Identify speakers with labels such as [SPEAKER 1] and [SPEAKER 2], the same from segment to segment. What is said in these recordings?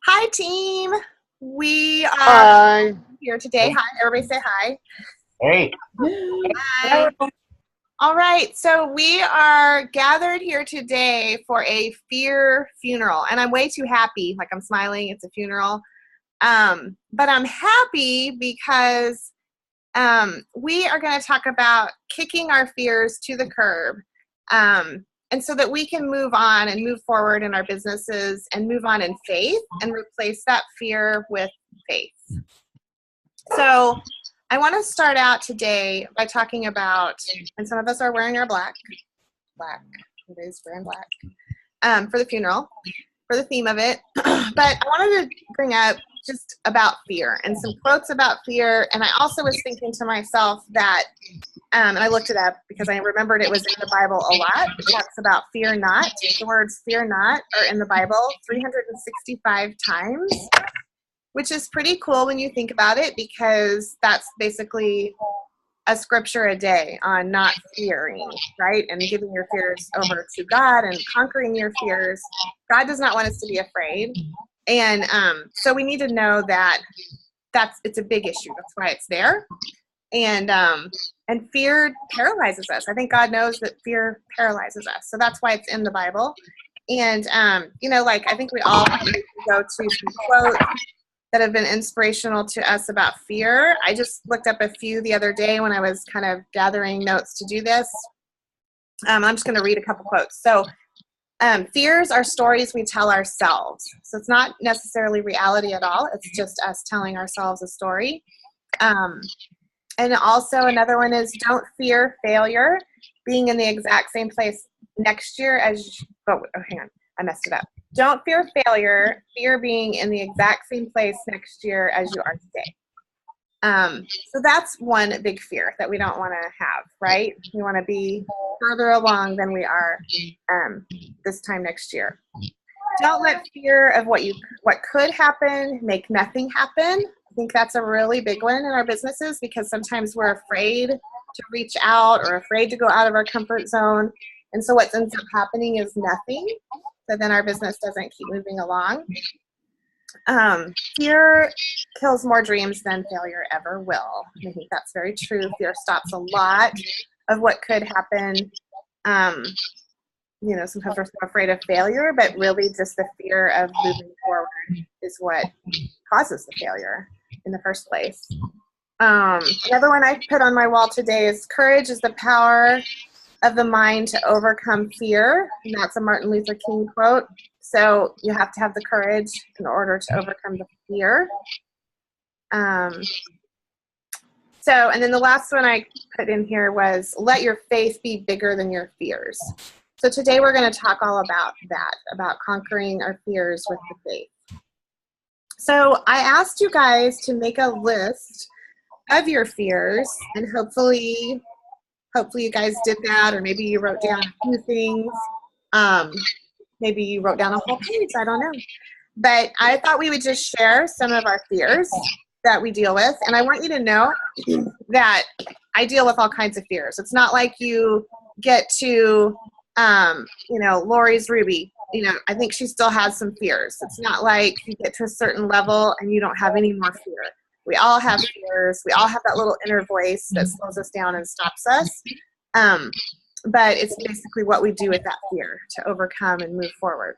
[SPEAKER 1] Hi, team. We are
[SPEAKER 2] Hi.
[SPEAKER 1] here today. Hi, everybody say hi.
[SPEAKER 3] Hey.
[SPEAKER 1] Hi. All right, so we are gathered here today for a fear funeral, and I'm way too happy. Like I'm smiling. It's a funeral, but I'm happy because we are going to talk about kicking our fears to the curb, and so that we can move on and move forward in our businesses and move on in faith and replace that fear with faith. So I want to start out today by talking about, and some of us are wearing our black, it is wearing black, for the funeral, for the theme of it. But I wanted to bring up just about fear and some quotes about fear. And I also was thinking to myself that, and I looked it up because I remembered it was in the Bible a lot. It talks about fear not. The words fear not are in the Bible 365 times, which is pretty cool when you think about it, because that's basically a scripture a day on not fearing, right? And giving your fears over to God and conquering your fears. God does not want us to be afraid. And so we need to know that it's a big issue. That's why it's there. And fear paralyzes us. I think God knows that fear paralyzes us. So that's why it's in the Bible. And, like I think we all go to some quotes that have been inspirational to us about fear. I just looked up a few the other day when I was kind of gathering notes to do this. I'm just going to read a couple quotes. So, fears are stories we tell ourselves. So it's not necessarily reality at all. It's just us telling ourselves a story. And also another one is don't fear failure, being in the exact same place next year as, hang on, I messed it up. Don't fear failure, fear being in the exact same place next year as you are today. So that's one big fear that we don't want to have, right? We want to be further along than we are this time next year. Don't let fear of what could happen make nothing happen. I think that's a really big one in our businesses, because sometimes we're afraid to reach out or afraid to go out of our comfort zone. And so what ends up happening is nothing. So then our business doesn't keep moving along. Fear kills more dreams than failure ever will. I think that's very true. Fear stops a lot of what could happen. Sometimes we're so afraid of failure, but really just the fear of moving forward is what causes the failure in the first place. Another one I put on my wall today is courage is the power of the mind to overcome fear. And that's a Martin Luther King quote. So you have to have the courage in order to overcome the fear. And then the last one I put in here was let your faith be bigger than your fears. So today we're going to talk all about that, about conquering our fears with the faith. So I asked you guys to make a list of your fears, and hopefully you guys did that, or maybe you wrote down a few things. Maybe you wrote down a whole page, I don't know. But I thought we would just share some of our fears that we deal with. And I want you to know that I deal with all kinds of fears. It's not like you get to, Lori's Ruby. I think she still has some fears. It's not like you get to a certain level and you don't have any more fear. We all have fears. We all have that little inner voice that slows us down and stops us. But it's basically what we do with that fear to overcome and move forward.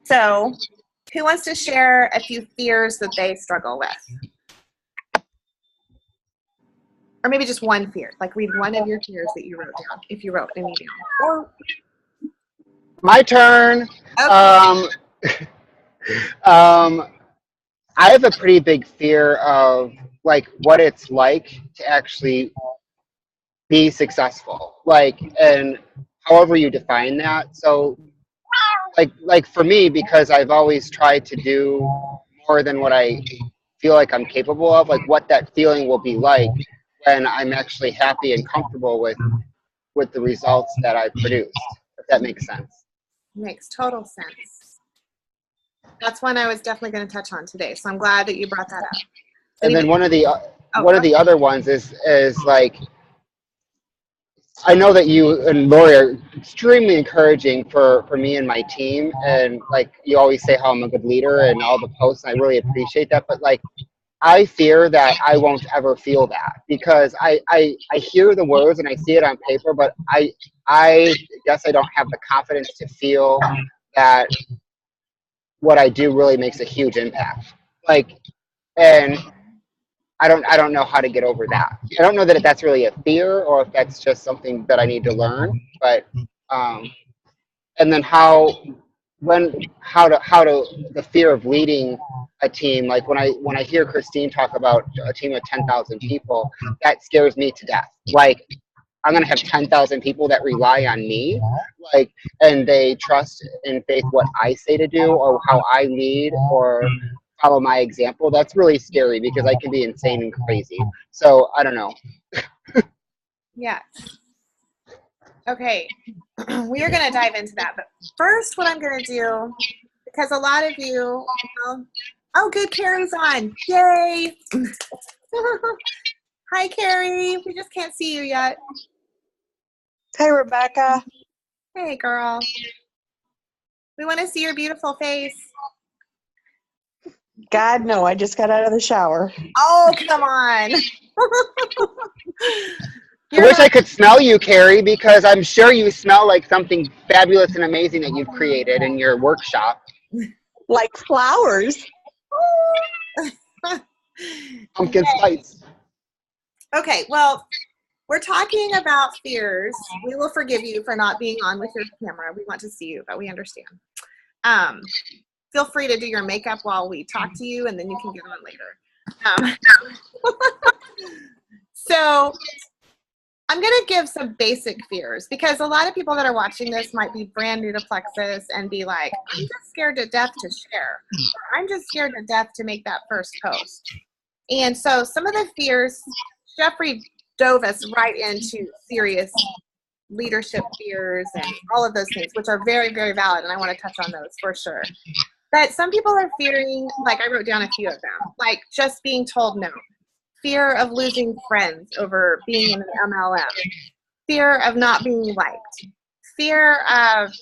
[SPEAKER 1] So, who wants to share a few fears that they struggle with? Or maybe just one fear. Like read one of your fears that you wrote down, if you wrote any down.
[SPEAKER 2] My turn.
[SPEAKER 1] Okay.
[SPEAKER 2] I have a pretty big fear of what it's like to actually be successful. And however you define that. So like for me, because I've always tried to do more than what I feel like I'm capable of, what that feeling will be like when I'm actually happy and comfortable with the results that I've produced, if that makes sense.
[SPEAKER 1] Makes total sense. That's one I was definitely going to touch on today, so I'm glad that you brought that up.
[SPEAKER 2] And then one of the other ones is I know that you and Lori are extremely encouraging for me and my team. And like you always say how I'm a good leader and all the posts, and I really appreciate that. But like, I fear that I won't ever feel that because I hear the words and I see it on paper, but I guess I don't have the confidence to feel that what I do really makes a huge impact. Like, and I don't know how to get over that. I don't know that that's really a fear or if that's just something that I need to learn. But and then how to the fear of leading a team. Like when I hear Christine talk about a team of 10,000 people, that scares me to death. Like I'm gonna have 10,000 people that rely on me, like, and they trust and faith what I say to do or how I lead or follow my example. That's really scary because I can be insane and crazy. So I don't know.
[SPEAKER 1] Yeah. Okay. We are going to dive into that. But first, what I'm going to do, because a lot of you, oh, good, Carrie's on. Yay. Hi, Carrie. We just can't see you yet.
[SPEAKER 3] Hey, Rebecca.
[SPEAKER 1] Hey, girl. We want to see your beautiful face.
[SPEAKER 3] God, no, I just got out of the shower.
[SPEAKER 1] Oh, come on.
[SPEAKER 2] I wish I could smell you, Carrie, because I'm sure you smell like something fabulous and amazing that you've created in your workshop.
[SPEAKER 3] Like flowers.
[SPEAKER 2] Pumpkin spice.
[SPEAKER 1] Okay, well, we're talking about fears. We will forgive you for not being on with your camera. We want to see you, but we understand. Feel free to do your makeup while we talk to you, and then you can get on later. So I'm going to give some basic fears because a lot of people that are watching this might be brand new to Plexus and be like, I'm just scared to death to share. Or, I'm just scared to death to make that first post. And so some of the fears, Jeffrey dove us right into serious leadership fears and all of those things, which are very, very valid, and I want to touch on those for sure. But some people are fearing, like I wrote down a few of them, like just being told no, fear of losing friends over being in an MLM, fear of not being liked, fear of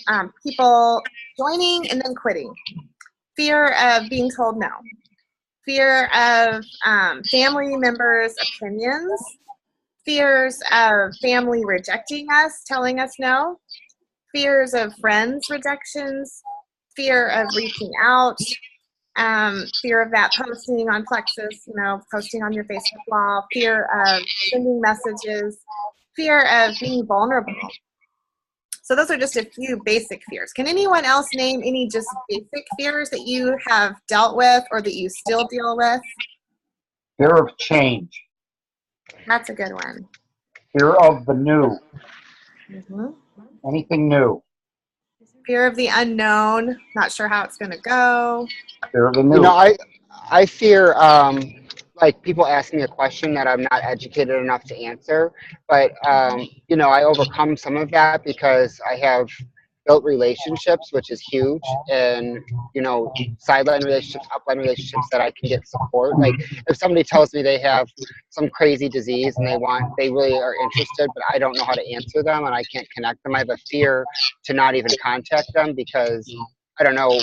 [SPEAKER 1] people joining and then quitting, fear of being told no, fear of family members' opinions, fears of family rejecting us, telling us no, fears of friends' rejections, fear of reaching out, fear of that posting on Plexus, you know, posting on your Facebook wall, fear of sending messages, fear of being vulnerable. So those are just a few basic fears. Can anyone else name any just basic fears that you have dealt with or that you still deal with?
[SPEAKER 4] Fear of change.
[SPEAKER 1] That's a good one.
[SPEAKER 4] Fear of the new.
[SPEAKER 1] Mm-hmm.
[SPEAKER 4] Anything new.
[SPEAKER 1] Fear of the unknown, not sure how it's going to go.
[SPEAKER 4] Fear of the new.
[SPEAKER 2] You know, I fear like people ask me a question that I'm not educated enough to answer, but you know, I overcome some of that because I have built relationships, which is huge, and you know, sideline relationships, upline relationships that I can get support. Like if somebody tells me they have some crazy disease and they really are interested, but I don't know how to answer them and I can't connect them, I have a fear to not even contact them because I don't know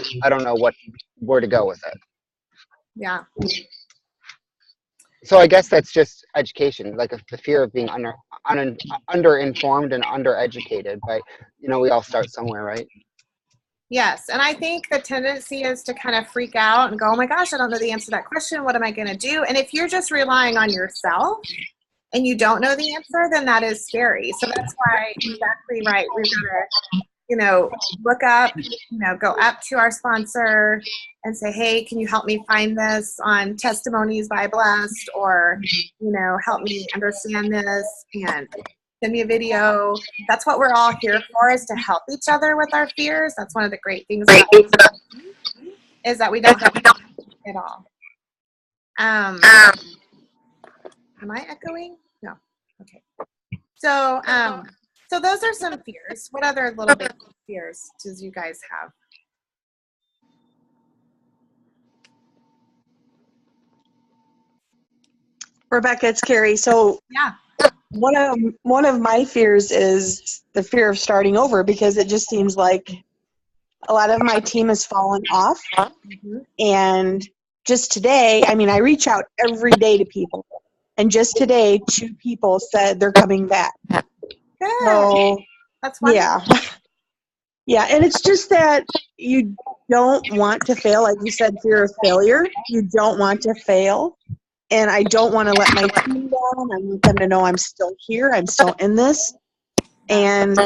[SPEAKER 2] where to go with it.
[SPEAKER 1] Yeah.
[SPEAKER 2] So I guess that's just education, like the fear of being underinformed and undereducated. But you know, we all start somewhere, right?
[SPEAKER 1] Yes, and I think the tendency is to kind of freak out and go, oh my gosh, I don't know the answer to that question. What am I going to do? And if you're just relying on yourself and you don't know the answer, then that is scary. So that's why, exactly right, we've got to, you know, look up, you know, go up to our sponsor and say, hey, can you help me find this on Testimonies by Blessed, or, you know, help me understand this and send me a video. That's what we're all here for, is to help each other with our fears. That's one of the great things about is that we don't have to at all. Am I echoing? No. Okay. So so those are some fears. What other little bit fears does you guys have?
[SPEAKER 3] Rebecca, it's Carrie. So
[SPEAKER 1] Yeah.
[SPEAKER 3] one of my fears is the fear of starting over, because it just seems like a lot of my team has fallen off. And just today, I mean, I reach out every day to people, and just today 2 people said they're coming back.
[SPEAKER 1] Good.
[SPEAKER 3] So
[SPEAKER 1] That's wonderful.
[SPEAKER 3] yeah, and it's just that you don't want to fail, like you said, fear of failure. You don't want to fail. And I don't want to let my team down. I want them to know I'm still here. I'm still in this. And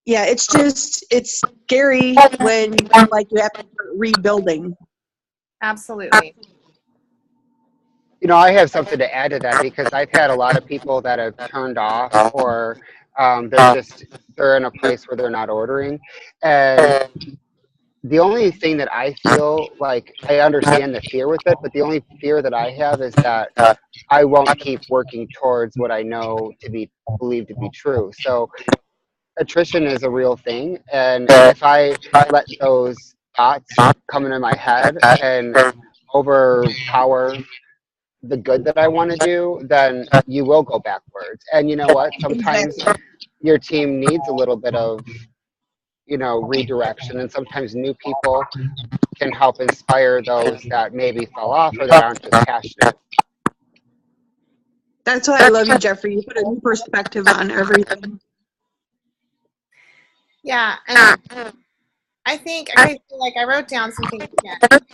[SPEAKER 3] yeah, it's scary when you feel like you have to start rebuilding.
[SPEAKER 1] Absolutely.
[SPEAKER 2] You know, I have something to add to that because I've had a lot of people that have turned off, or they're in a place where they're not ordering. And the only thing that I feel like, I understand the fear with it, but the only fear that I have is that I won't keep working towards what I know to be believed to be true. So attrition is a real thing. And if I let those thoughts come into my head and overpower the good that I want to do, then you will go backwards. And you know what? Sometimes your team needs a little bit of, redirection, and sometimes new people can help inspire those that maybe fell off or that aren't as passionate.
[SPEAKER 3] That's why I love you, Jeffrey. You put a new perspective on everything.
[SPEAKER 1] Yeah, and I think, okay, so like I wrote down some things again. I don't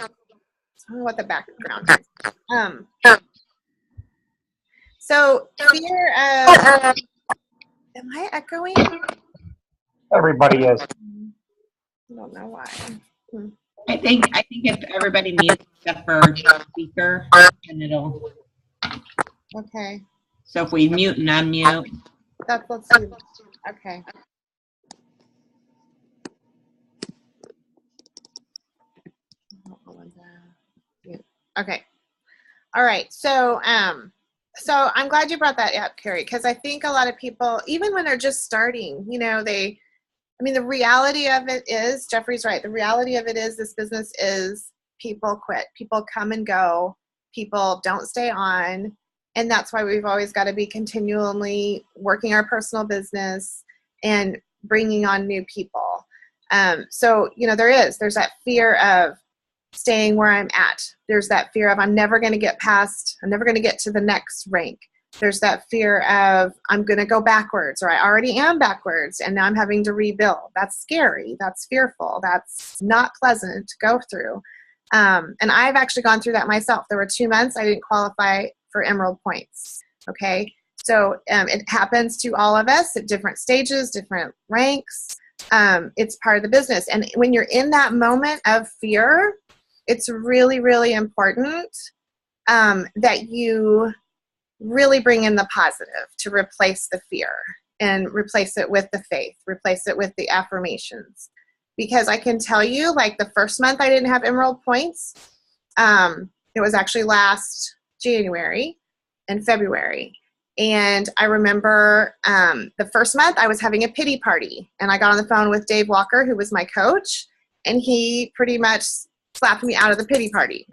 [SPEAKER 1] know what the background is. So fear of, am I echoing?
[SPEAKER 4] Everybody is.
[SPEAKER 1] I don't know why.
[SPEAKER 5] I think if everybody mutes except for speaker, then it'll.
[SPEAKER 1] Okay.
[SPEAKER 5] So if we mute and unmute.
[SPEAKER 1] Let's see. Okay. Okay. All right. So I'm glad you brought that up, Carrie, because I think a lot of people, even when they're just starting, the reality of it is, Jeffrey's right, the reality of it is this business is people quit. People come and go. People don't stay on. And that's why we've always got to be continually working our personal business and bringing on new people. So, there's that fear of staying where I'm at. There's that fear of I'm never going to get to the next rank. There's that fear of I'm going to go backwards, or I already am backwards and now I'm having to rebuild. That's scary. That's fearful. That's not pleasant to go through. And I've actually gone through that myself. There were 2 months I didn't qualify for Emerald points. Okay. So it happens to all of us at different stages, different ranks. It's part of the business. And when you're in that moment of fear, it's really, really important that you really bring in the positive to replace the fear and replace it with the faith, replace it with the affirmations. Because I can tell you, like the first month I didn't have Emerald points. It was actually last January and February. And I remember the first month I was having a pity party, and I got on the phone with Dave Walker, who was my coach, and he pretty much slapped me out of the pity party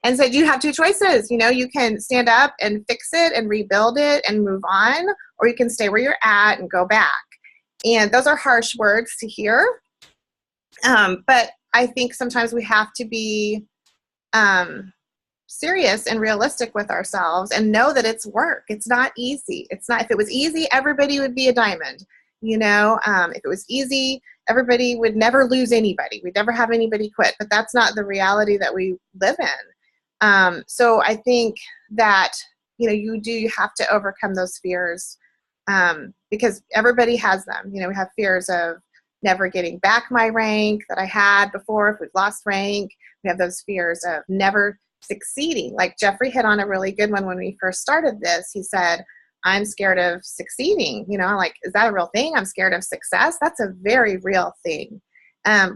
[SPEAKER 1] and said, you have 2 choices. You can stand up and fix it and rebuild it and move on, or you can stay where you're at and go back. And those are harsh words to hear. But I think sometimes we have to be serious and realistic with ourselves and know that it's work. It's not easy. It's not. If it was easy, everybody would be a diamond. If it was easy, everybody would never lose anybody. We'd never have anybody quit. But that's not the reality that we live in. So I think that you have to overcome those fears because everybody has them. We have fears of never getting back my rank that I had before if we've lost rank. We have those fears of never succeeding. Like Jeffrey hit on a really good one when we first started this. He said, I'm scared of succeeding. Like, is that a real thing? I'm scared of success. That's a very real thing.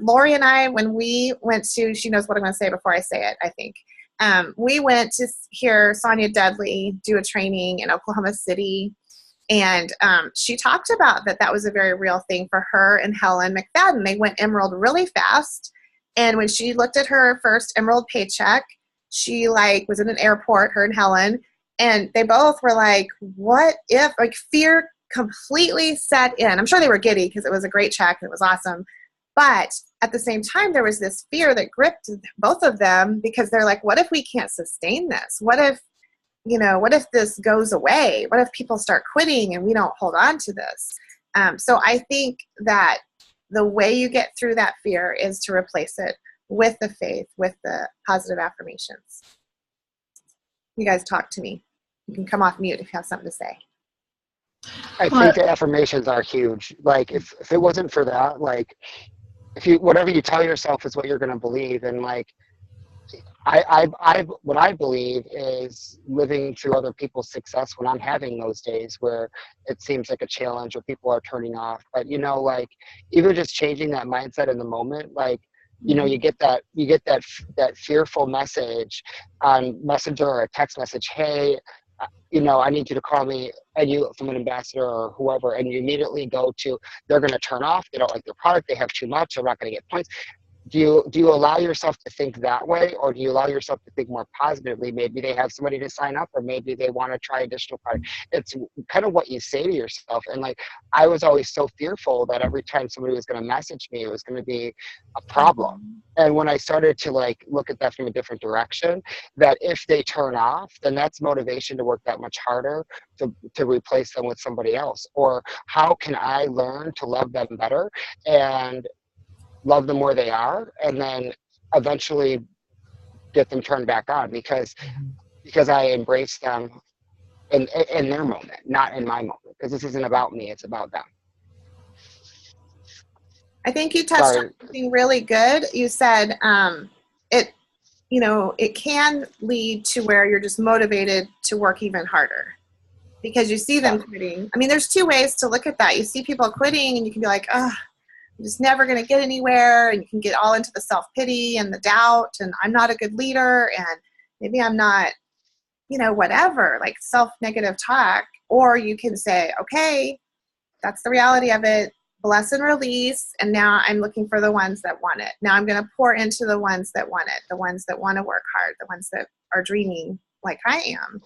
[SPEAKER 1] Lori and I, when we went to, she knows what I'm going to say before I say it, I think. We went to hear Sonia Dudley do a training in Oklahoma City. And she talked about that was a very real thing for her and Helen McFadden. They went Emerald really fast. And when she looked at her first Emerald paycheck, she was in an airport, her and Helen, And they both were like, what if, like, fear completely set in. I'm sure they were giddy because it was a great check and it was awesome. But at the same time, there was this fear that gripped both of them because they're like, what if we can't sustain this? What if, what if this goes away? What if people start quitting and we don't hold on to this? So I think that the way you get through that fear is to replace it with the faith, with the positive affirmations. You guys talk to me. You can come off mute if you have something to say.
[SPEAKER 2] I think the affirmations are huge. Like if it wasn't for that, like if you, whatever you tell yourself is what you're going to believe. And like, what I believe is living through other people's success when I'm having those days where it seems like a challenge or people are turning off. But like even just changing that mindset in the moment, like, you get that fearful message on Messenger or a text message, hey, I need you to call me, and you from an ambassador or whoever, and you immediately go to, they're going to turn off, they don't like their product, they have too much, they're not going to get points. Do you allow yourself to think that way, or do you allow yourself to think more positively? Maybe they have somebody to sign up, or maybe they want to try additional product. It's kind of what you say to yourself. And like, I was always so fearful that every time somebody was going to message me, it was going to be a problem. And when I started to like look at that from a different direction, that if they turn off, then that's motivation to work that much harder to replace them with somebody else. Or how can I learn to love them better and love them where they are, and then eventually get them turned back on because I embrace them in their moment, not in my moment. Because this isn't about me, it's about them.
[SPEAKER 1] I think you touched on something really good. You said it can lead to where you're just motivated to work even harder because you see them quitting. I mean, there's two ways to look at that. You see people quitting and you can be like, oh, I'm just never going to get anywhere, and you can get all into the self-pity and the doubt, and I'm not a good leader, and maybe I'm not, whatever, like self-negative talk. Or you can say, okay, that's the reality of it, bless and release, and now I'm looking for the ones that want it. Now I'm going to pour into the ones that want it, the ones that want to work hard, the ones that are dreaming like I am.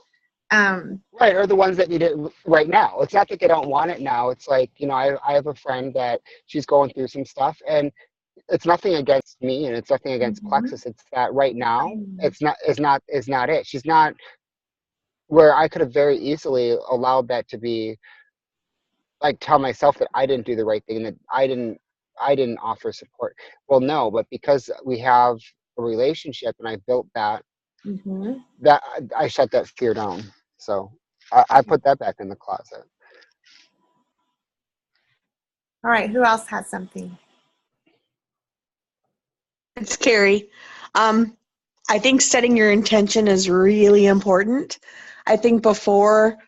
[SPEAKER 2] Right, or the ones that need it right now. It's not that they don't want it now. It's like, I have a friend that she's going through some stuff, and it's nothing against me, and it's nothing against Plexus. It's that right now, it's not it. She's not where I could have very easily allowed that to be, like, tell myself that I didn't do the right thing, that I didn't offer support. Well, no, but because we have a relationship and I built that, that I shut that fear down. So I put that back in the closet.
[SPEAKER 1] All right, who else has something?
[SPEAKER 3] It's Carrie. I think setting your intention is really important. I think before,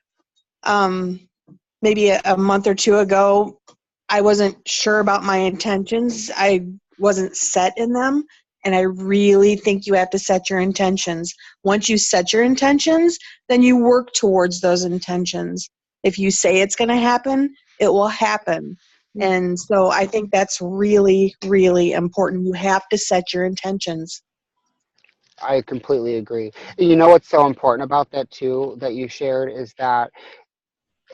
[SPEAKER 3] maybe a month or two ago, I wasn't sure about my intentions. I wasn't set in them. And I really think you have to set your intentions. Once you set your intentions, then you work towards those intentions. If you say it's going to happen, it will happen. And so I think that's really, really important. You have to set your intentions.
[SPEAKER 2] I completely agree. What's so important about that too, that you shared, is that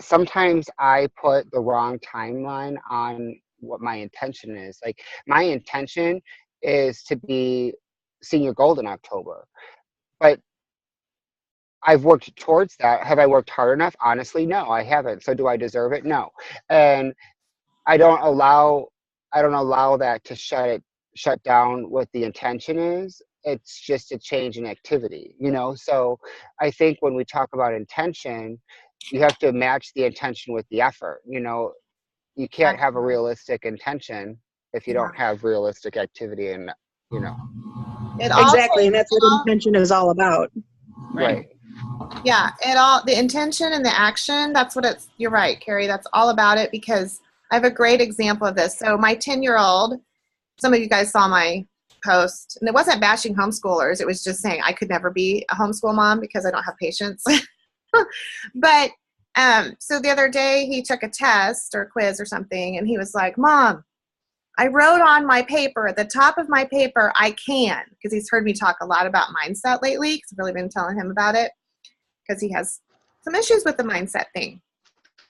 [SPEAKER 2] sometimes I put the wrong timeline on what my intention is. Like, my intention is to be senior gold in October, but I've worked towards that. Have I worked hard enough? Honestly, no, I haven't. So do I deserve it? No. And I don't allow that to shut down what the intention is. It's just a change in activity, So I think when we talk about intention, you have to match the intention with the effort. You can't have a realistic intention if you don't have realistic activity, and
[SPEAKER 3] Exactly, and that's what intention is all about.
[SPEAKER 2] Right.
[SPEAKER 1] Yeah, the intention and the action, that's what you're right, Carrie, that's all about it, because I have a great example of this. So my 10-year-old, some of you guys saw my post, and it wasn't bashing homeschoolers, it was just saying I could never be a homeschool mom because I don't have patience. But so the other day he took a test or a quiz or something, and he was like, Mom, I wrote on my paper, at the top of my paper, I can, because he's heard me talk a lot about mindset lately, because I've really been telling him about it. because he has some issues with the mindset thing.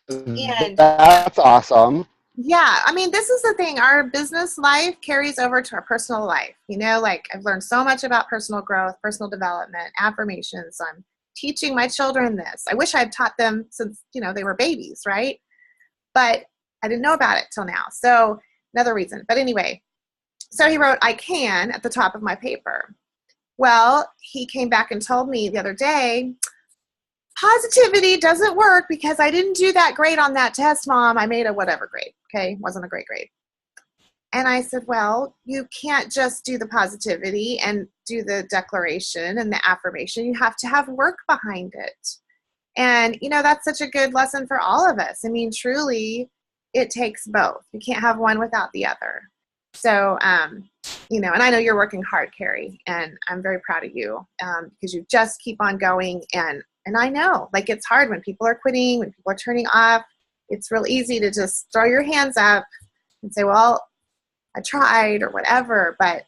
[SPEAKER 1] And
[SPEAKER 2] That's awesome.
[SPEAKER 1] yeah, I mean, this is the thing. Our business life carries over to our personal life. You know, like I've learned so much about personal growth, personal development, affirmations. I'm teaching my children this. I wish I had taught them since, you know, they were babies, right? But I didn't know about it till now. So another reason. But anyway, so he wrote, I can at the top of my paper. Well, he came back and told me the other day, positivity doesn't work because I didn't do that great on that test, Mom. I made a whatever grade. Okay, wasn't a great grade. And I said, well, you can't just do the positivity and do the declaration and the affirmation. You have to have work behind it. And, you know, that's such a good lesson for all of us. I mean, truly, it takes both. You can't have one without the other. So, you know, and I know you're working hard, Carrie, and I'm very proud of you because you just keep on going. And I know, like, it's hard when people are quitting, when people are turning off. It's real easy to just throw your hands up and say, well, I tried or whatever. But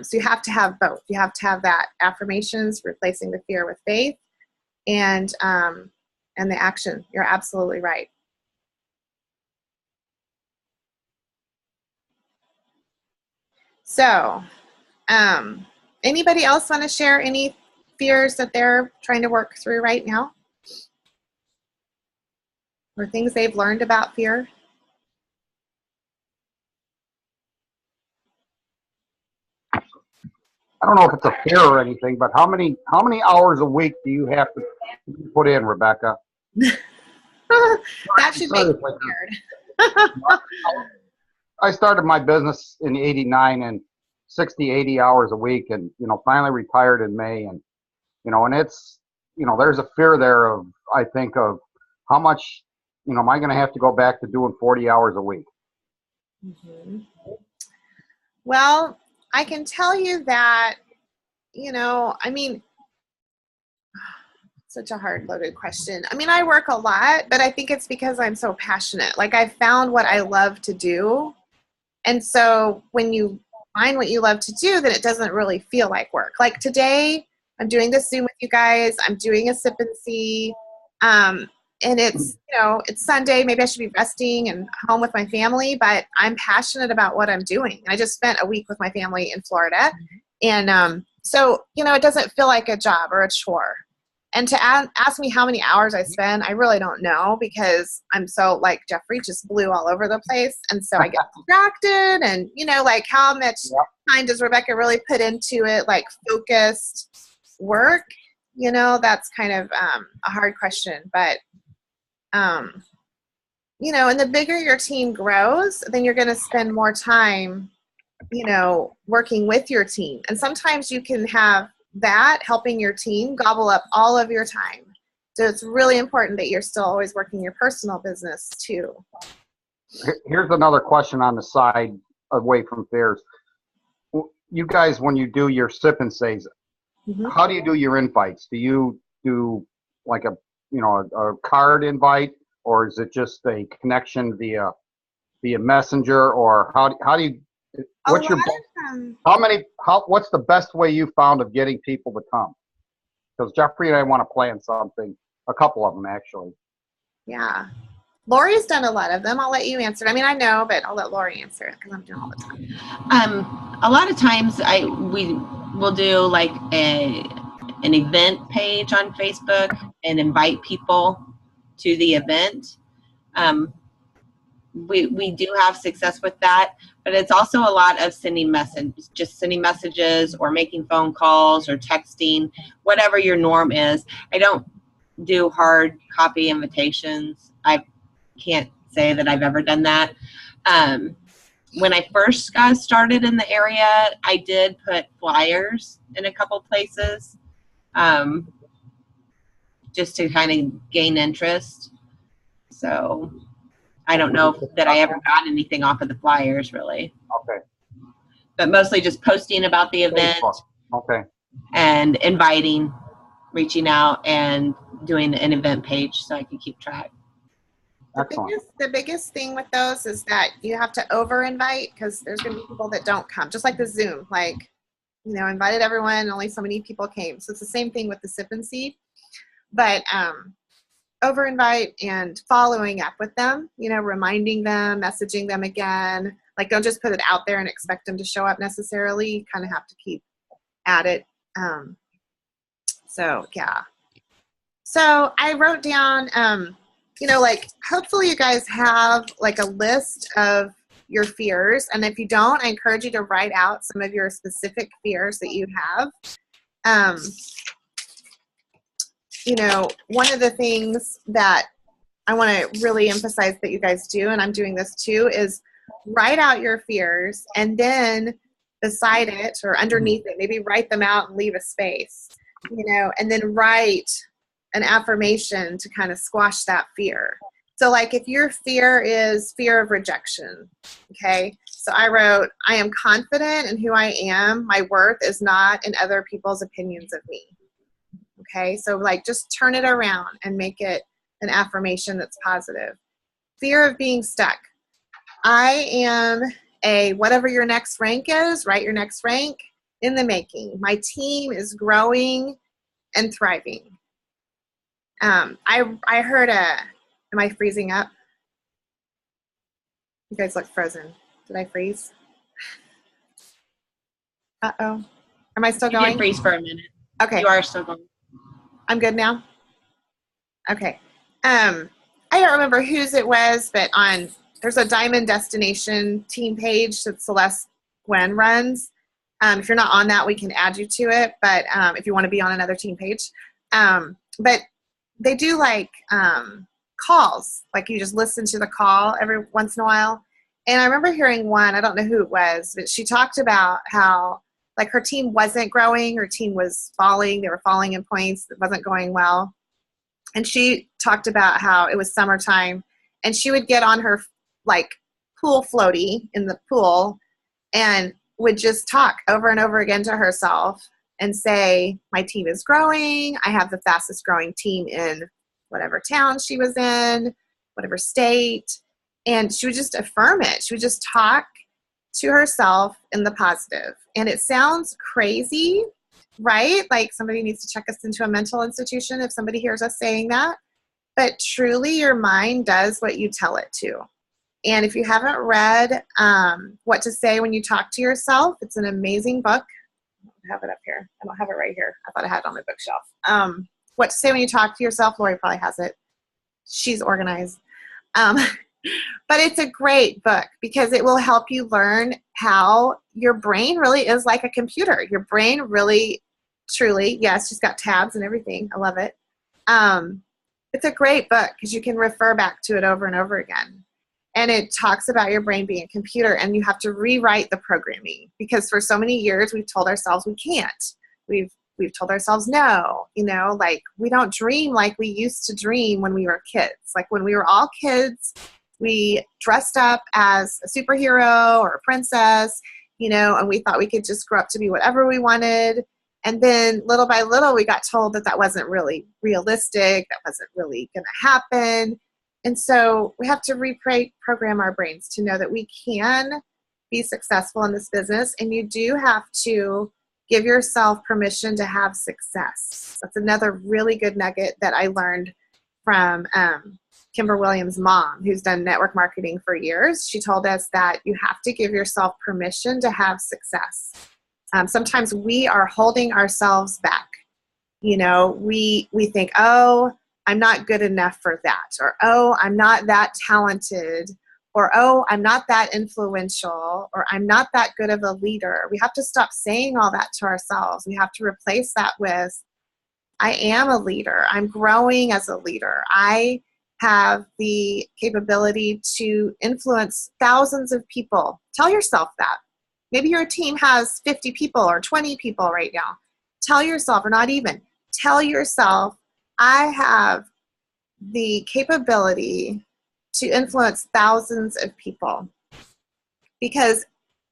[SPEAKER 1] so you have to have both. You have to have that affirmations, replacing the fear with faith, and the action. You're absolutely right. So, anybody else want to share any fears that they're trying to work through right now? Or things they've learned about fear?
[SPEAKER 4] I don't know if it's a fear or anything, but how many hours a week do you have to put in, Rebecca?
[SPEAKER 1] That should make you scared.
[SPEAKER 4] I started my business in '89 and 60, 80 hours a week, and finally retired in May, and and it's there's a fear there of, I think, of how much am I going to have to go back to doing 40 hours a week?
[SPEAKER 1] Mm-hmm. Well, I can tell you that, I mean, such a hard loaded question. I mean, I work a lot, but I think it's because I'm so passionate. Like, I've found what I love to do. And so when you find what you love to do, then it doesn't really feel like work. Like today, I'm doing this Zoom with you guys. I'm doing a sip and see. And it's, it's Sunday. Maybe I should be resting and home with my family, but I'm passionate about what I'm doing. I just spent a week with my family in Florida. And so, it doesn't feel like a job or a chore. And to ask me how many hours I spend, I really don't know, because I'm so, like, Jeffrey just blew all over the place. And so I get distracted, and, like, how much time does Rebecca really put into it, like focused work? That's kind of a hard question. But, and the bigger your team grows, then you're going to spend more time, working with your team. And sometimes you can have that helping your team gobble up all of your time. So it's really important that you're still always working your personal business too.
[SPEAKER 4] Here's another question on the side, away from fairs. You guys, when you do your sip and says, how do you do your invites? Do you do like a card invite, or is it just a connection via messenger, or how do you? What's the best way you found of getting people to come? Because Jeffrey and I want to plan something, a couple of them actually.
[SPEAKER 1] Yeah. Lori's done a lot of them. I'll let you answer it. I mean, I know, but I'll let Lori answer it because I'm doing all the time.
[SPEAKER 5] A lot of times we will do like an event page on Facebook and invite people to the event. We do have success with that, but it's also a lot of sending messages or making phone calls or texting, whatever your norm is. I don't do hard copy invitations. I can't say that I've ever done that. When I first got started in the area, I did put flyers in a couple places, just to kind of gain interest. So I don't know that I ever got anything off of the flyers, really.
[SPEAKER 4] Okay.
[SPEAKER 5] But mostly just posting about the event.
[SPEAKER 4] Okay.
[SPEAKER 5] And inviting, reaching out, and doing an event page so I can keep track.
[SPEAKER 1] The biggest thing with those is that you have to over-invite, because there's going to be people that don't come. Just like the Zoom. Like, invited everyone, only so many people came. So it's the same thing with the sip and see. But over invite and following up with them, you know, reminding them, messaging them again. Like, don't just put it out there and expect them to show up necessarily. You kind of have to keep at it. So yeah. So I wrote down, you know, like, hopefully you guys have like a list of your fears. And if you don't, I encourage you to write out some of your specific fears that you have. You know, one of the things that I want to really emphasize that you guys do, and I'm doing this too, is write out your fears and then beside it or underneath it, maybe write them out and leave a space, you know, and then write an affirmation to kind of squash that fear. So like if your fear is fear of rejection, okay, so I wrote, I am confident in who I am. My worth is not in other people's opinions of me. Okay, so like just turn it around and make it an affirmation that's positive. Fear of being stuck. I am a, whatever your next rank is, write your next rank, in the making. My team is growing and thriving. I heard am I freezing up? You guys look frozen. Did I freeze? Uh-oh. Am I still
[SPEAKER 5] You
[SPEAKER 1] going?
[SPEAKER 5] did freeze for a minute.
[SPEAKER 1] Okay.
[SPEAKER 5] You are still going.
[SPEAKER 1] I'm good now? Okay. I don't remember whose it was, but there's a Diamond Destination team page that Celeste Gwen runs. If you're not on that, we can add you to it, but if you want to be on another team page. But they do like calls, like you just listen to the call every once in a while. And I remember hearing one, I don't know who it was, but she talked about how like her team wasn't growing, her team was falling, they were falling in points, it wasn't going well. And she talked about how it was summertime and she would get on her like pool floaty in the pool and would just talk over and over again to herself and say, my team is growing. I have the fastest growing team in whatever town she was in, whatever state. And she would just affirm it. She would just talk to herself in the positive. And it sounds crazy, right? Like somebody needs to check us into a mental institution if somebody hears us saying that. But truly your mind does what you tell it to. And if you haven't read What to Say When You Talk to Yourself, it's an amazing book. I have it up here. I don't have it right here. I thought I had it on my bookshelf. What to Say When You Talk to Yourself. Lori probably has it. She's organized. But it's a great book because it will help you learn how your brain really is like a computer. Your brain really, truly, yes, she's got tabs and everything. I love it. It's a great book because you can refer back to it over and over again. And it talks about your brain being a computer and you have to rewrite the programming because for so many years we've told ourselves we can't. We've told ourselves no, you know, like we don't dream like we used to dream when we were kids. Like when we were all kids, we dressed up as a superhero or a princess, you know, and we thought we could just grow up to be whatever we wanted. And then little by little, we got told that that wasn't really realistic, that wasn't really going to happen. And so we have to reprogram our brains to know that we can be successful in this business. And you do have to give yourself permission to have success. That's another really good nugget that I learned from Kimber Williams' mom, who's done network marketing for years. She told us that you have to give yourself permission to have success. Sometimes we are holding ourselves back. You know, we think, oh, I'm not good enough for that, or oh, I'm not that talented, or oh, I'm not that influential, or I'm not that good of a leader. We have to stop saying all that to ourselves. We have to replace that with, I am a leader. I'm growing as a leader. I have the capability to influence thousands of people. Tell yourself that. Maybe your team has 50 people or 20 people right now. Tell yourself, or not even, tell yourself, I have the capability to influence thousands of people, because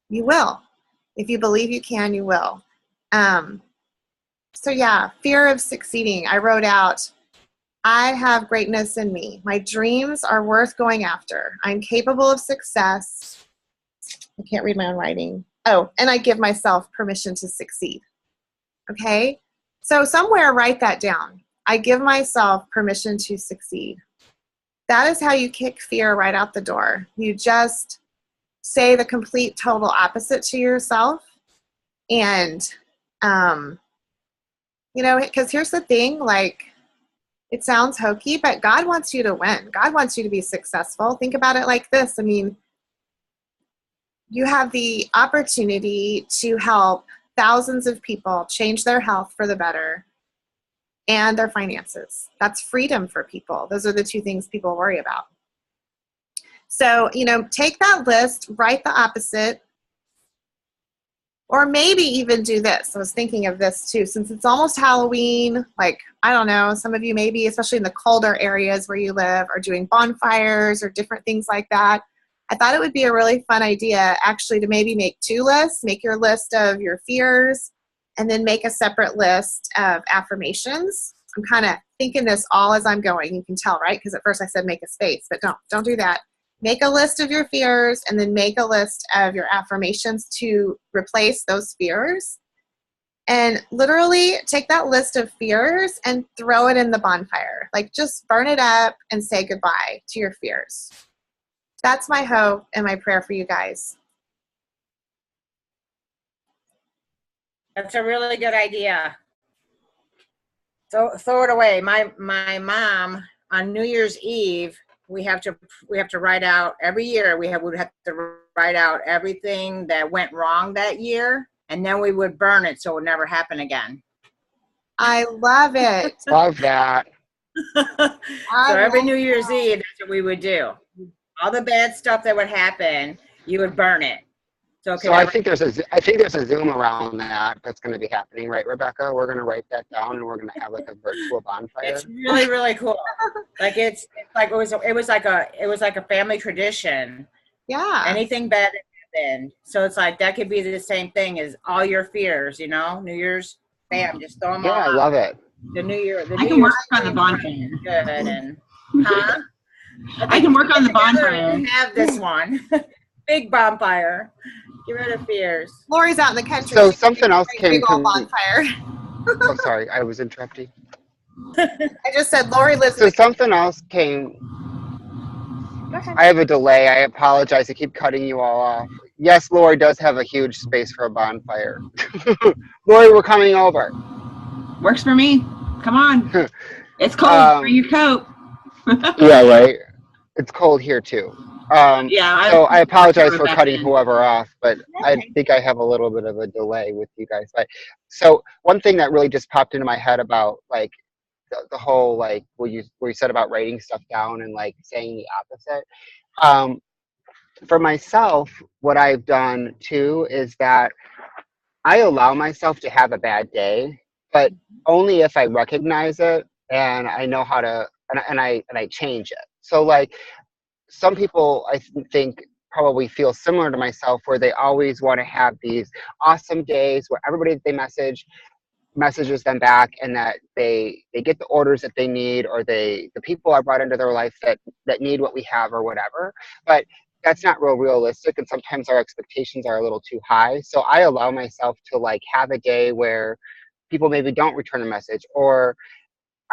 [SPEAKER 1] you will. If you believe you can, you will. So yeah, fear of succeeding. I wrote out, I have greatness in me. My dreams are worth going after. I'm capable of success. I can't read my own writing. Oh, and I give myself permission to succeed. Okay? So somewhere write that down. I give myself permission to succeed. That is how you kick fear right out the door. You just say the complete total opposite to yourself. And, you know, because here's the thing, like, it sounds hokey, but God wants you to win. God wants you to be successful. Think about it like this. I mean, you have the opportunity to help thousands of people change their health for the better and their finances. That's freedom for people. Those are the two things people worry about. So, you know, take that list, write the opposite, or maybe even do this. I was thinking of this too, since it's almost Halloween, like, I don't know, some of you maybe, especially in the colder areas where you live, are doing bonfires or different things like that. I thought it would be a really fun idea actually to maybe make two lists, make your list of your fears, and then make a separate list of affirmations. I'm kind of thinking this all as I'm going. You can tell, right? Because at first I said make a space, but don't do that. Make a list of your fears and then make a list of your affirmations to replace those fears. And literally take that list of fears and throw it in the bonfire. Like, just burn it up and say goodbye to your fears. That's my hope and my prayer for you guys.
[SPEAKER 6] That's a really good idea. So throw it away. My mom on New Year's Eve, we have to write out every year. We would have to write out everything that went wrong that year, and then we would burn it so it would never happen again.
[SPEAKER 1] I love it.
[SPEAKER 2] Love that.
[SPEAKER 6] So every New Year's Eve, that's what we would do. All the bad stuff that would happen, you would burn it.
[SPEAKER 2] So I think there's a Zoom around that's going to be happening, right, Rebecca? We're going to write that down, and we're going to have like a virtual bonfire.
[SPEAKER 6] It's really, really cool. Like it's like it was like a family tradition.
[SPEAKER 1] Yeah.
[SPEAKER 6] Anything bad that happened, so it's like that could be the same thing as all your fears. You know, New Year's, bam, just throw them all.
[SPEAKER 2] Yeah, I love it.
[SPEAKER 6] The New Year.
[SPEAKER 5] I can work on the bonfire.
[SPEAKER 6] Good and huh?
[SPEAKER 5] I can work on the bonfire.
[SPEAKER 6] We have this one. Big bonfire. Get rid of fears.
[SPEAKER 1] Lori's out in the country.
[SPEAKER 2] So something else came to me.
[SPEAKER 1] Bonfire.
[SPEAKER 2] Oh, sorry, I was interrupting.
[SPEAKER 1] I just said Lori lives
[SPEAKER 2] So
[SPEAKER 1] in
[SPEAKER 2] something else came.
[SPEAKER 1] Go ahead.
[SPEAKER 2] I have a delay. I apologize. I keep cutting you all off. Yes, Lori does have a huge space for a bonfire. Lori, we're coming over.
[SPEAKER 5] Works for me. Come on. It's cold. Bring your coat.
[SPEAKER 2] Yeah, right. It's cold here too.
[SPEAKER 5] Yeah.
[SPEAKER 2] So I apologize for cutting whoever off, but I think I have a little bit of a delay with you guys. But so one thing that really just popped into my head about like the whole like where you said about writing stuff down and like saying the opposite. For myself, what I've done too is that I allow myself to have a bad day, but only if I recognize it and I know how to and I change it. So like some people I think probably feel similar to myself where they always want to have these awesome days where everybody that they messages them back and that they get the orders that they need or the people are brought into their life that need what we have or whatever. But that's not real realistic, and sometimes our expectations are a little too high. So I allow myself to like have a day where people maybe don't return a message, or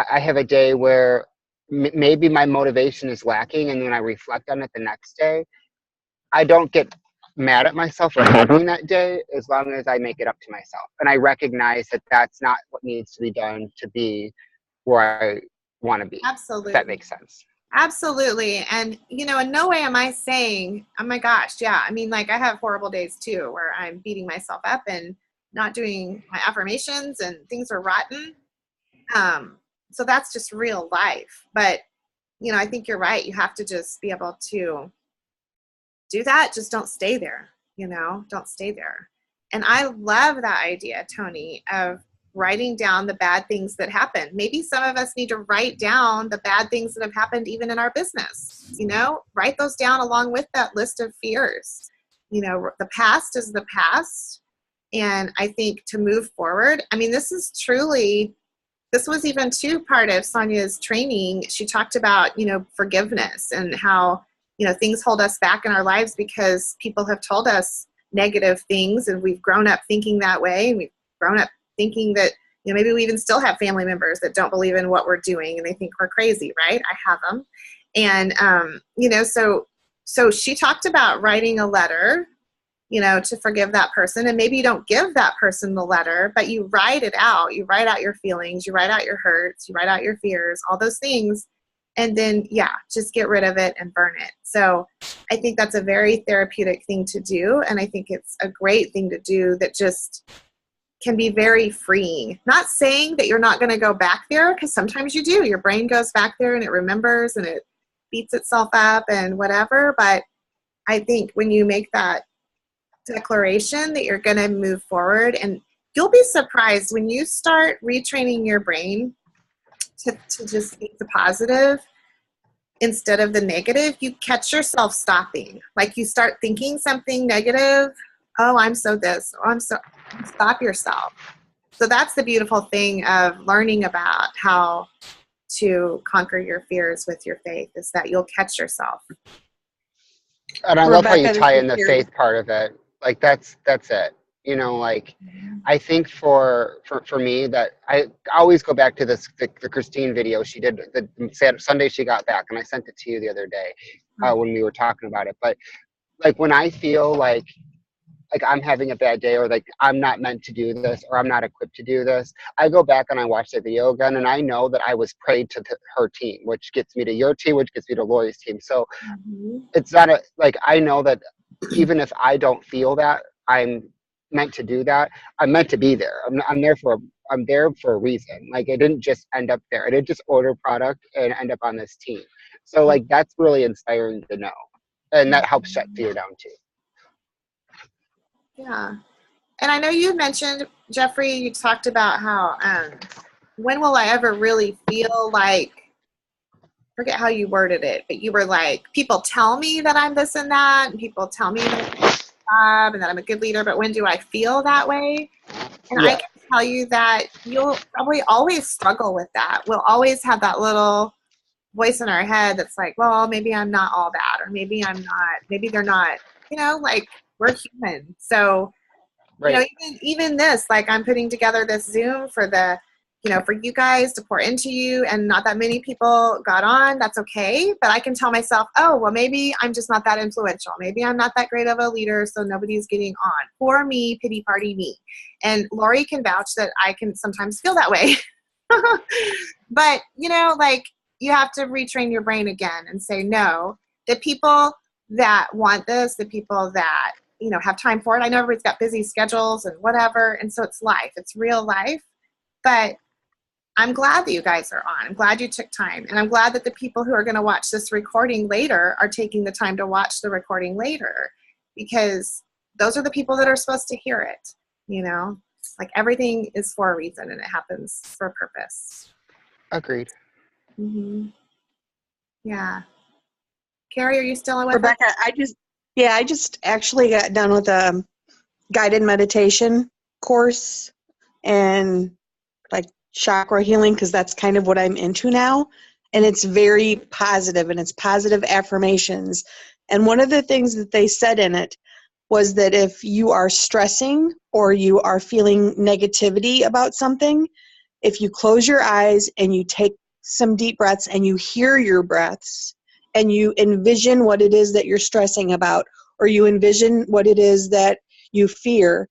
[SPEAKER 2] I have a day where maybe my motivation is lacking, and when I reflect on it the next day, I don't get mad at myself for having that day as long as I make it up to myself. And I recognize that that's not what needs to be done to be where I want to be.
[SPEAKER 1] Absolutely.
[SPEAKER 2] If that makes sense.
[SPEAKER 1] Absolutely. And, you know, in no way am I saying, oh my gosh, yeah. I mean, like I have horrible days too, where I'm beating myself up and not doing my affirmations and things are rotten. So that's just real life. But, you know, I think you're right. You have to just be able to do that. Just don't stay there, you know, don't stay there. And I love that idea, Tony, of writing down the bad things that happen. Maybe some of us need to write down the bad things that have happened even in our business, you know, write those down along with that list of fears. You know, the past is the past. And I think to move forward, I mean, this was even too part of Sonia's training. She talked about, you know, forgiveness and how, you know, things hold us back in our lives because people have told us negative things and we've grown up thinking that way. And we've grown up thinking that, You know, maybe we even still have family members that don't believe in what we're doing and they think we're crazy, right? I have them. And, you know, so she talked about writing a letter, you know, to forgive that person. And maybe you don't give that person the letter, but you write it out. You write out your feelings, you write out your hurts, you write out your fears, all those things. And then, yeah, just get rid of it and burn it. So I think that's a very therapeutic thing to do. And I think it's a great thing to do that just can be very freeing. Not saying that you're not going to go back there, because sometimes you do. Your brain goes back there and it remembers and it beats itself up and whatever. But I think when you make that declaration that you're going to move forward, and you'll be surprised when you start retraining your brain to just think the positive instead of the negative, you catch yourself stopping. Like you start thinking something negative. Oh, I'm so this. Oh, stop yourself. So that's the beautiful thing of learning about how to conquer your fears with your faith, is that you'll catch yourself.
[SPEAKER 2] And I love how you
[SPEAKER 3] Rebecca,
[SPEAKER 2] tie
[SPEAKER 3] this
[SPEAKER 2] in
[SPEAKER 3] is
[SPEAKER 2] the
[SPEAKER 3] Carrie.
[SPEAKER 2] faith part of it. Like that's it. You know, like I think for me that I always go back to the Christine video she did the Sunday she got back, and I sent it to you the other day when we were talking about it. But like when I feel like I'm having a bad day, or like I'm not meant to do this, or I'm not equipped to do this, I go back and I watch the video again, and I know that I was prayed to her team, which gets me to your team, which gets me to Lori's team. So it's not I know that even if I don't feel that I'm meant to do that, I'm meant to be there. I'm there for a reason. Like I didn't just end up there. I didn't just order product and end up on this team. So like that's really inspiring to know, and that helps shut fear down too.
[SPEAKER 1] Yeah. And I know you mentioned, Jeffrey, you talked about how, when will I ever really feel like, forget how you worded it, but you were like, people tell me that I'm this and that, and people tell me that I'm a good job and that I'm a good leader, but when do I feel that way? And I
[SPEAKER 2] Yeah.
[SPEAKER 1] can tell you that you'll probably always struggle with that. We'll always have that little voice in our head that's like, well, maybe I'm not all that, or maybe I'm not, maybe they're not, you know, like we're human. So,
[SPEAKER 2] Right.
[SPEAKER 1] you know, even this, like I'm putting together this Zoom for the, you know, for you guys to pour into you, and not that many people got on. That's okay. But I can tell myself, oh, well, maybe I'm just not that influential. Maybe I'm not that great of a leader, so nobody's getting on. Poor me, pity party me. And Lori can vouch that I can sometimes feel that way. But, you know, like you have to retrain your brain again and say, no, the people that want this, the people that, you know, have time for it. I know everybody's got busy schedules and whatever. And so it's life. It's real life. But I'm glad that you guys are on. I'm glad you took time. And I'm glad that the people who are going to watch this recording later are taking the time to watch the recording later, because those are the people that are supposed to hear it. You know, like everything is for a reason and it happens for a purpose.
[SPEAKER 2] Agreed.
[SPEAKER 1] Mm-hmm. Yeah. Carrie, are you still with
[SPEAKER 3] Rebecca, I just actually got done with a guided meditation course and like chakra healing, because that's kind of what I'm into now. And it's very positive, and it's positive affirmations. And one of the things that they said in it was that if you are stressing or you are feeling negativity about something, if you close your eyes and you take some deep breaths and you hear your breaths, and you envision what it is that you're stressing about, or you envision what it is that you fear,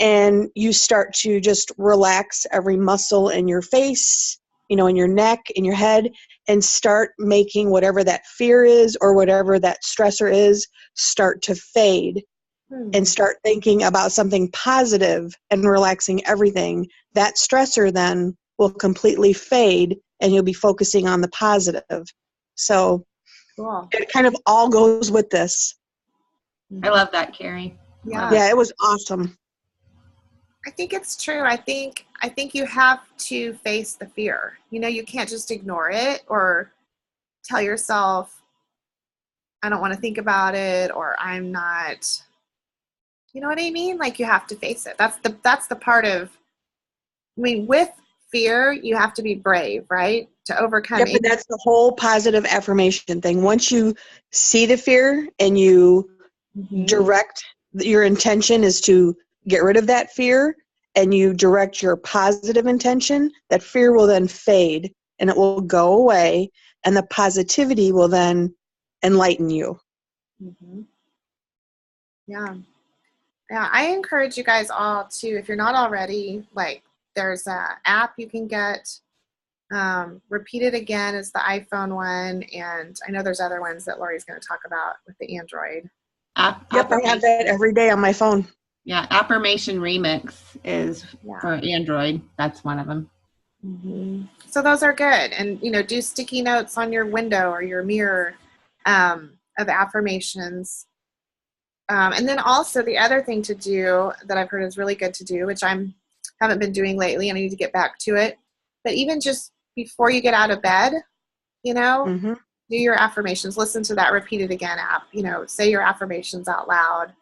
[SPEAKER 3] and you start to just relax every muscle in your face, you know, in your neck, in your head, and start making whatever that fear is or whatever that stressor is start to fade, and start thinking about something positive and relaxing everything. That stressor then will completely fade, and you'll be focusing on the positive. So
[SPEAKER 1] Cool.
[SPEAKER 3] it kind of all goes with this.
[SPEAKER 5] I love that, Carrie.
[SPEAKER 1] Yeah.
[SPEAKER 3] Yeah, it was awesome.
[SPEAKER 1] I think it's true. I think you have to face the fear. You know, you can't just ignore it or tell yourself, I don't want to think about it, or I'm not, you know what I mean? Like you have to face it. That's the part of, I mean, with fear, you have to be brave, right? To overcome
[SPEAKER 3] Yep,
[SPEAKER 1] it.
[SPEAKER 3] and that's the whole positive affirmation thing. Once you see the fear and you direct, your intention is to get rid of that fear, and you direct your positive intention, that fear will then fade and it will go away, and the positivity will then enlighten you.
[SPEAKER 1] Mm-hmm. Yeah. Yeah, I encourage you guys all to, if you're not already, like there's an app you can get. Repeat It Again is the iPhone one, and I know there's other ones that Lori's going to talk about with the Android.
[SPEAKER 3] Yep, I have that every day on my phone.
[SPEAKER 5] Yeah, Affirmation Remix is for Android. That's one of them.
[SPEAKER 1] Mm-hmm. So those are good. And, you know, do sticky notes on your window or your mirror of affirmations. And then also the other thing to do that I've heard is really good to do, which haven't been doing lately, and I need to get back to it. But even just before you get out of bed, you know, do your affirmations. Listen to that Repeat It Again app. You know, say your affirmations out loud.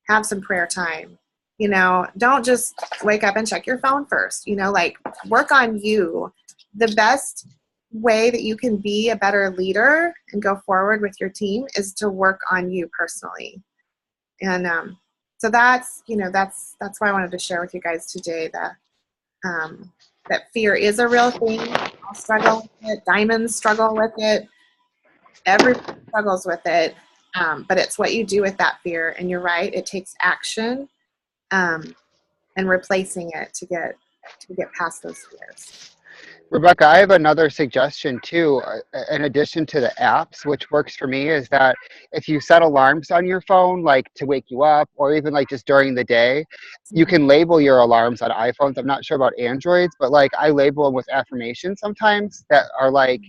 [SPEAKER 1] Have some prayer time. You know, don't just wake up and check your phone first. You know, like work on you. The best way that you can be a better leader and go forward with your team is to work on you personally. And so that's, you know, that's why I wanted to share with you guys today that fear is a real thing. I'll struggle with it. Diamonds struggle with it. Everyone struggles with it. But it's what you do with that fear. And you're right, it takes action and replacing it to get past those fears.
[SPEAKER 2] Rebecca, I have another suggestion too, in addition to the apps, which works for me, is that if you set alarms on your phone, like to wake you up, or even like just during the day, you can label your alarms on iPhones. I'm not sure about Androids, but like I label them with affirmations sometimes that are like,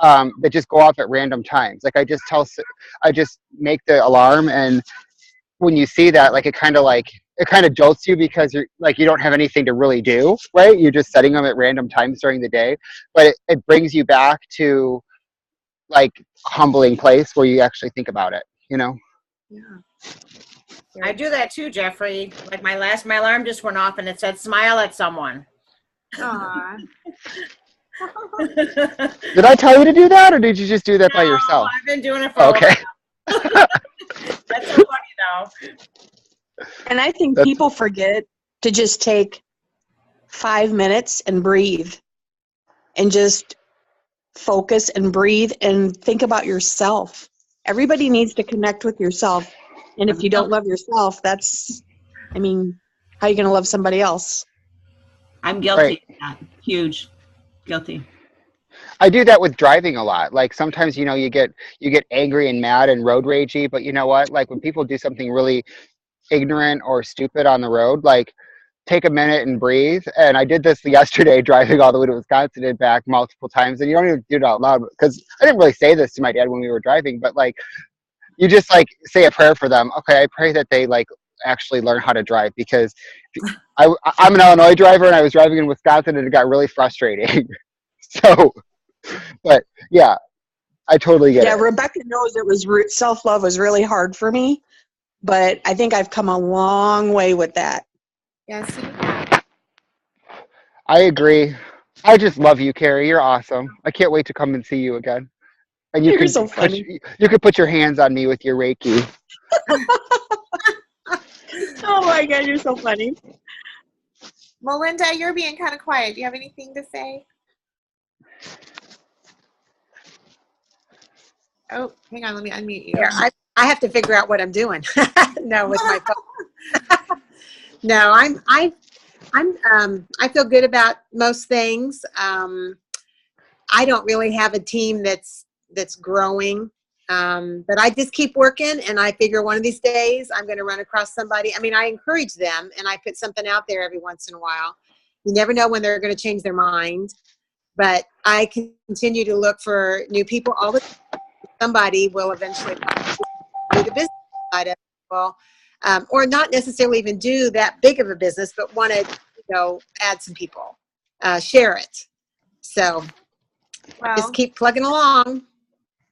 [SPEAKER 2] that just go off at random times. Like I just make the alarm, and when you see that, like it kind of jolts you because you're like, you don't have anything to really do, right? You're just setting them at random times during the day, but it brings you back to like a humbling place where you actually think about it, you know?
[SPEAKER 6] I do that too, Jeffrey. Like my alarm just went off and it said smile at someone.
[SPEAKER 1] Aww.
[SPEAKER 2] Did I tell you to do that, or did you just do that by yourself?
[SPEAKER 6] I've been doing it for a while. That's so funny though.
[SPEAKER 3] And I think people forget to just take 5 minutes and breathe and just focus and breathe and think about yourself. Everybody needs to connect with yourself. And if you don't love yourself, how are you going to love somebody else?
[SPEAKER 5] I'm guilty of that. Huge. Guilty.
[SPEAKER 2] I do that with driving a lot. Like sometimes, you know, you get angry and mad and road ragey, but you know what? Like when people do something really ignorant or stupid on the road, like take a minute and breathe. And I did this yesterday driving all the way to Wisconsin and back multiple times. And you don't even do it out loud, because I didn't really say this to my dad when we were driving, but like you just like say a prayer for them. Okay, I pray that they like actually learn how to drive, because I'm an Illinois driver and I was driving in Wisconsin and it got really frustrating. So, but yeah, I totally get it.
[SPEAKER 3] Yeah, Rebecca knows self-love was really hard for me, but I think I've come a long way with that.
[SPEAKER 1] Yes.
[SPEAKER 2] I agree. I just love you, Carrie. You're awesome. I can't wait to come and see you again. And
[SPEAKER 3] You're so funny.
[SPEAKER 2] You could put your hands on me with your Reiki.
[SPEAKER 3] Oh my God, you're so funny.
[SPEAKER 1] Melinda, you're being kind of quiet. Do you have anything to say? Oh, hang on. Let me unmute you.
[SPEAKER 7] Here, I have to figure out what I'm doing. No, with my phone. No, I feel good about most things. I don't really have a team that's growing, but I just keep working, and I figure one of these days I'm going to run across somebody. I mean, I encourage them, and I put something out there every once in a while. You never know when they're going to change their mind, but I continue to look for new people all the time. Somebody will eventually do the business side of it, well, or not necessarily even do that big of a business, but want to, add some people, share it. So just keep plugging along.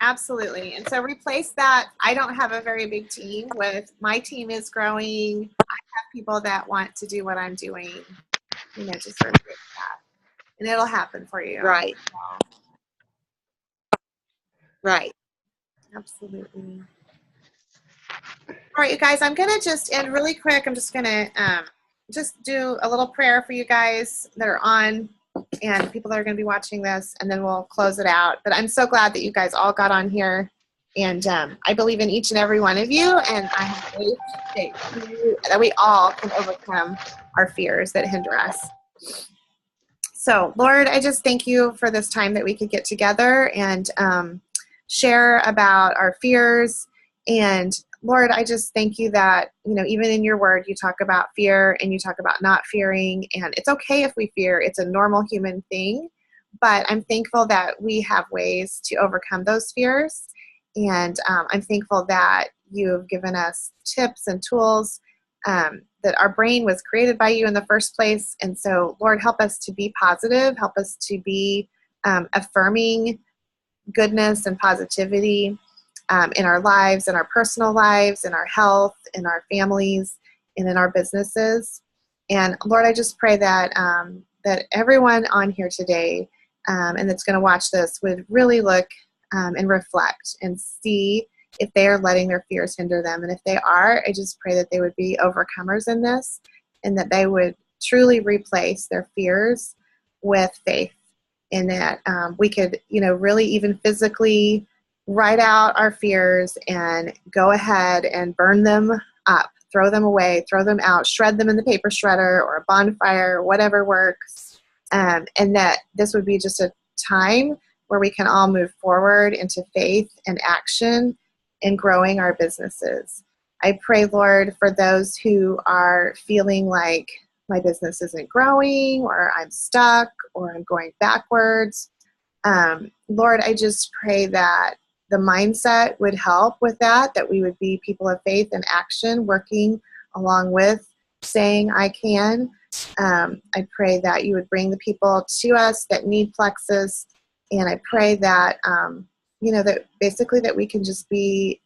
[SPEAKER 1] Absolutely. And so replace that. I don't have a very big team with my team is growing. I have people that want to do what I'm doing. Just replace that. And it'll happen for you.
[SPEAKER 7] Right. Right.
[SPEAKER 1] Absolutely. All right, you guys, I'm going to just end really quick. I'm just going to just do a little prayer for you guys that are on and people that are going to be watching this, and then we'll close it out. But I'm so glad that you guys all got on here, and I believe in each and every one of you, and I have faith that we all can overcome our fears that hinder us. So, Lord, I just thank you for this time that we could get together and share about our fears. And Lord, I just thank you that, even in your word, you talk about fear and you talk about not fearing. And it's okay if we fear. It's a normal human thing. But I'm thankful that we have ways to overcome those fears. And I'm thankful that you've given us tips and tools, that our brain was created by you in the first place. And so, Lord, help us to be positive. Help us to be affirming goodness and positivity in our lives, in our personal lives, in our health, in our families, and in our businesses. And Lord, I just pray that that everyone on here today and that's going to watch this would really look and reflect and see if they are letting their fears hinder them. And if they are, I just pray that they would be overcomers in this, and that they would truly replace their fears with faith, and that we could, really even physically write out our fears and go ahead and burn them up, throw them away, throw them out, shred them in the paper shredder or a bonfire, whatever works. And that this would be just a time where we can all move forward into faith and action and growing our businesses. I pray, Lord, for those who are feeling like my business isn't growing, or I'm stuck, or I'm going backwards. Lord, I just pray that the mindset would help with that we would be people of faith and action, working along with saying I can. I pray that you would bring the people to us that need Plexus, and I pray that, that basically that we can just be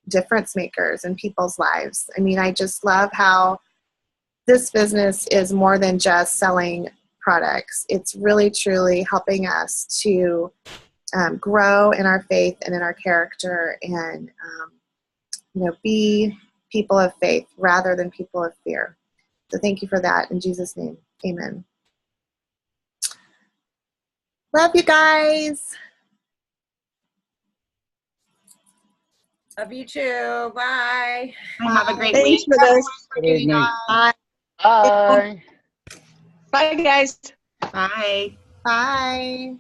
[SPEAKER 1] difference makers in people's lives. I mean, I just love how this business is more than just selling products. It's really, truly helping us to grow in our faith and in our character, and be people of faith rather than people of fear. So thank you for that. In Jesus' name, amen. Love you guys.
[SPEAKER 6] Love you too. Bye.
[SPEAKER 5] Have a great
[SPEAKER 3] Thanks
[SPEAKER 5] week.
[SPEAKER 3] for this.
[SPEAKER 2] Good evening.
[SPEAKER 3] Bye.
[SPEAKER 2] Bye.
[SPEAKER 3] Bye, guys.
[SPEAKER 5] Bye.
[SPEAKER 1] Bye.